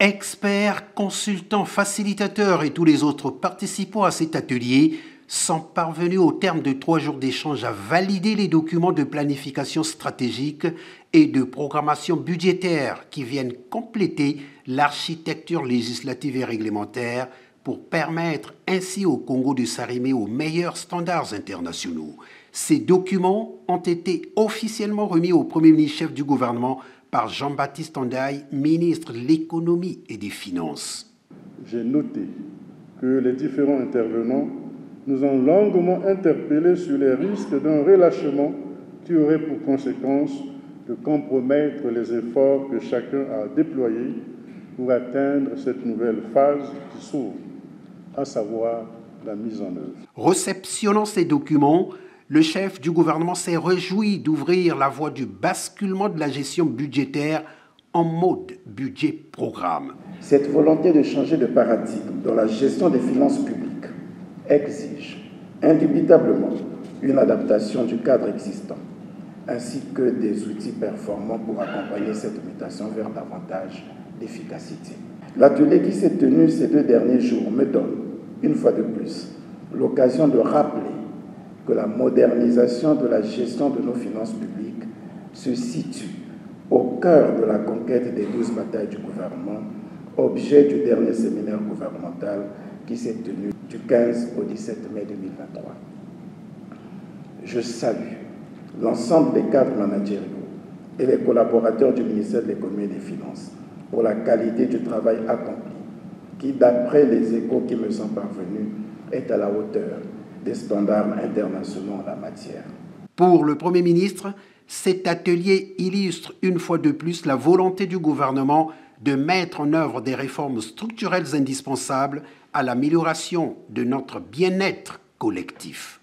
Experts, consultants, facilitateurs et tous les autres participants à cet atelier sont parvenus au terme de 3 jours d'échange à valider les documents de planification stratégique et de programmation budgétaire qui viennent compléter l'architecture législative et réglementaire pour permettre ainsi au Congo de s'arrimer aux meilleurs standards internationaux. Ces documents ont été officiellement remis au Premier ministre-chef du gouvernement par Jean-Baptiste Ndai, ministre de l'Économie et des Finances. J'ai noté que les différents intervenants nous ont longuement interpellés sur les risques d'un relâchement qui aurait pour conséquence de compromettre les efforts que chacun a déployés pour atteindre cette nouvelle phase qui s'ouvre, à savoir la mise en œuvre. Réceptionnant ces documents, le chef du gouvernement s'est réjoui d'ouvrir la voie du basculement de la gestion budgétaire en mode budget-programme. Cette volonté de changer de paradigme dans la gestion des finances publiques exige indubitablement une adaptation du cadre existant, ainsi que des outils performants pour accompagner cette mutation vers davantage d'efficacité. L'atelier qui s'est tenu ces 2 derniers jours me donne, une fois de plus, l'occasion de rappeler que la modernisation de la gestion de nos finances publiques se situe au cœur de la conquête des 12 batailles du gouvernement, objet du dernier séminaire gouvernemental qui s'est tenu du 15 au 17 mai 2023. Je salue l'ensemble des cadres managériaux et les collaborateurs du ministère de l'Économie et des Finances pour la qualité du travail accompli, qui, d'après les échos qui me sont parvenus, est à la hauteur des standards internationaux en la matière. Pour le Premier ministre, cet atelier illustre une fois de plus la volonté du gouvernement de mettre en œuvre des réformes structurelles indispensables à l'amélioration de notre bien-être collectif.